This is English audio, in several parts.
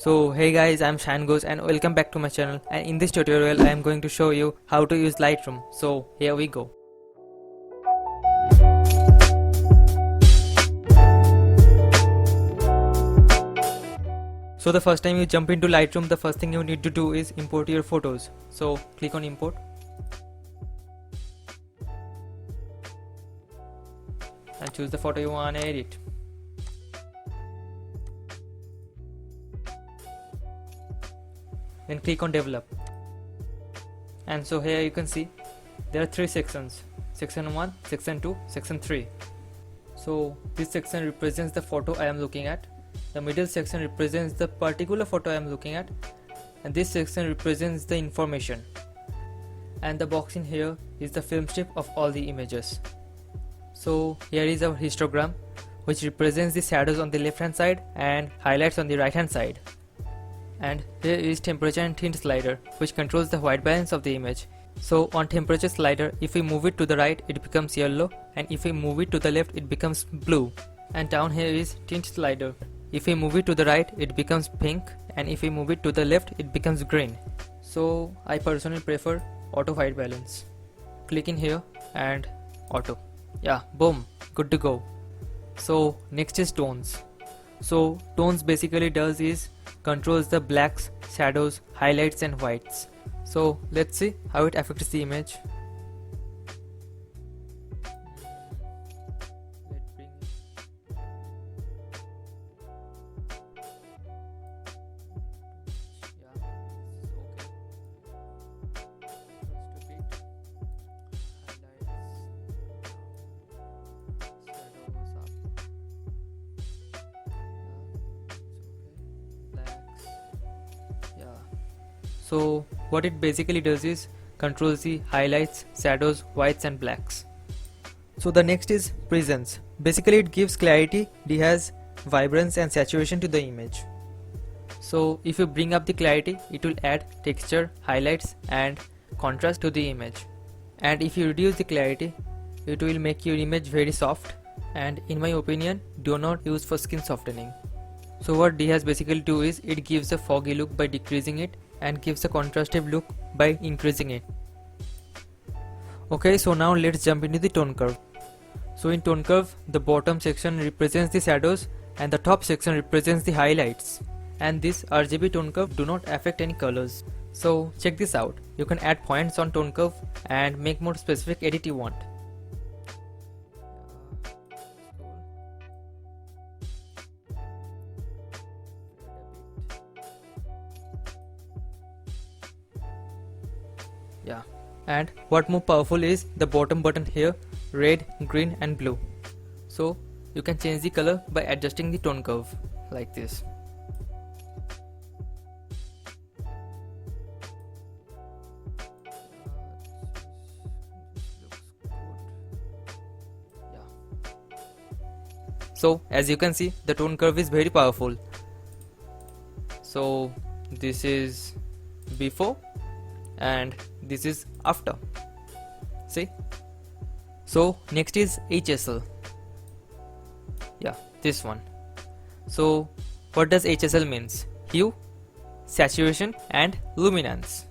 So hey guys, I'm Ghosh and welcome back to my channel, and in this tutorial I am going to show you how to use Lightroom. So here we go. So the first time you jump into Lightroom, the first thing you need to do is import your photos. So click on import and choose the photo you want to edit. Then click on develop, and so here you can see there are three sections: section 1, section 2, section 3. So this section represents the photo I am looking at, the middle section represents the particular photo I am looking at, and this section represents the information, and the box in here is the film strip of all the images. So here is our histogram, which represents the shadows on the left hand side and highlights on the right hand side. And here is temperature and tint slider, which controls the white balance of the image. So on temperature slider, if we move it to the right it becomes yellow, and if we move it to the left it becomes blue. And down here is tint slider. If we move it to the right it becomes pink, and if we move it to the left it becomes green. So I personally prefer auto white balance. Click in here and auto. Yeah, boom, good to go. So next is tones. So tones basically does is controls the blacks, shadows, highlights and whites. So let's see how it affects the image. So what it basically does is controls the highlights, shadows, whites and blacks. So the next is presence. Basically it gives clarity, has vibrance and saturation to the image. So if you bring up the clarity, it will add texture, highlights and contrast to the image. And if you reduce the clarity, it will make your image very soft, and in my opinion do not use for skin softening. So what has basically do is it gives a foggy look by decreasing it and gives a contrastive look by increasing it. Okay, so now let's jump into the tone curve. So in tone curve, the bottom section represents the shadows and the top section represents the highlights. And this RGB tone curve do not affect any colors. So check this out. You can add points on tone curve and make more specific edit you want. Yeah, and what more powerful is the bottom button here, red, green and blue. So you can change the color by adjusting the tone curve like this. So as you can see, the tone curve is very powerful. So this is before and this is after. See? So next is HSL. Yeah, this one. So what does HSL means? Hue, saturation and luminance.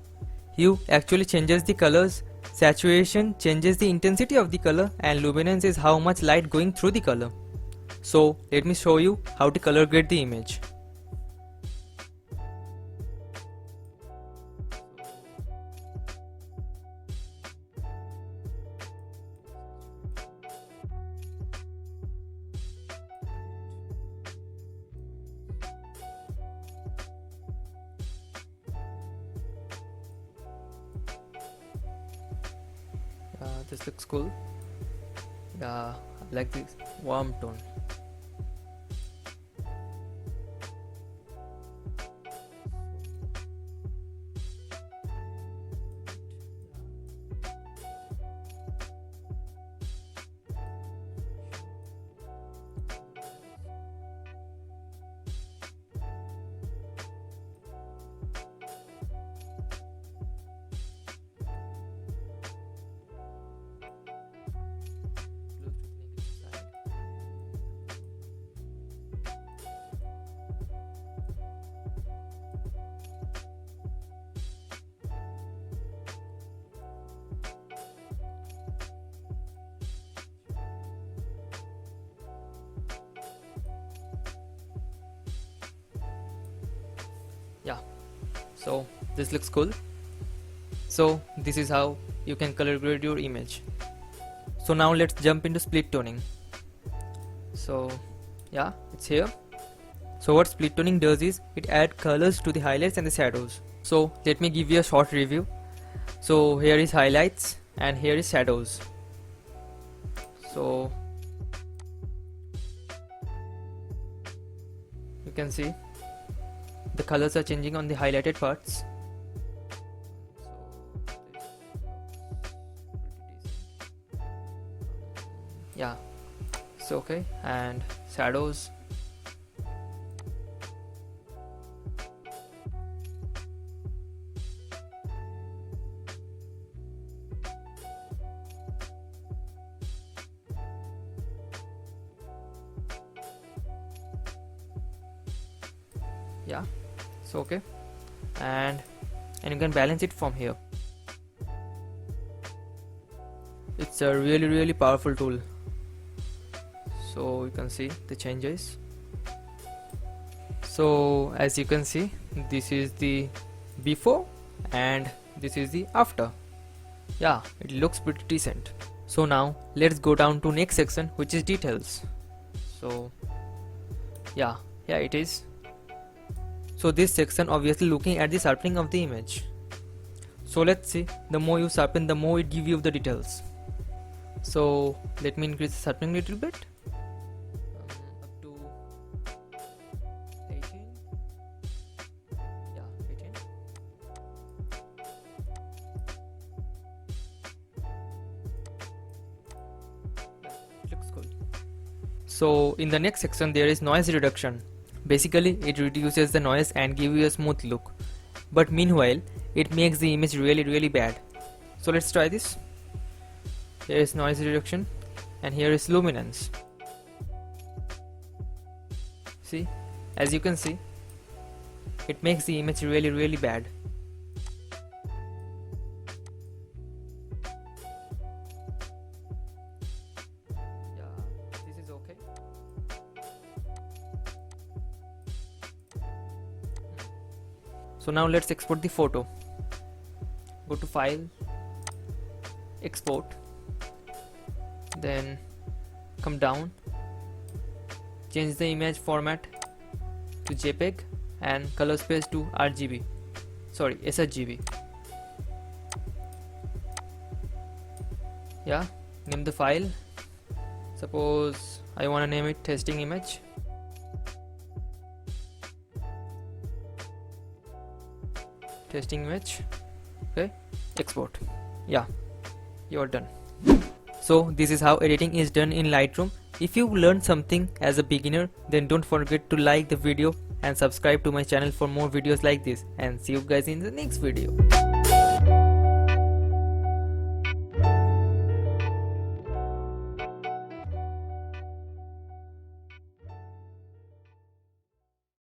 Hue actually changes the colors, saturation changes the intensity of the color, and luminance is how much light going through the color. So let me show you how to color grade the image. This looks cool. Yeah, I like this warm tone. So this looks cool. So this is how you can color grade your image. So now let's jump into split toning. So yeah, it's here. So what split toning does is it adds colors to the highlights and the shadows. So let me give you a short review. So here is highlights and here is shadows. So you can see the colors are changing on the highlighted parts. Yeah, so okay, and shadows. Yeah, so okay, and you can balance it from here. It's a really powerful tool. So you can see the changes. So as you can see, this is the before and this is the after. Yeah, it looks pretty decent. So now let's go down to next section, which is details. So yeah, here it is. So this section obviously looking at the sharpening of the image. So let's see, the more you sharpen, the more it give you the details. So let me increase the sharpening a little bit, up to 18. Yeah, 18. It looks cool. So in the next section there is noise reduction. Basically it reduces the noise and gives you a smooth look, but meanwhile it makes the image really bad. So let's try this. Here is noise reduction and here is luminance. See, as you can see, it makes the image really bad. Yeah, this is okay. So now let's export the photo. Go to file, export, then come down, change the image format to JPEG and color space to RGB, sorry, sRGB. Yeah, name the file. Suppose I want to name it testing image. Testing image. Okay, export. Yeah, you're done. So this is how editing is done in Lightroom. If you learned something as a beginner, then don't forget to like the video and subscribe to my channel for more videos like this, and see you guys in the next video.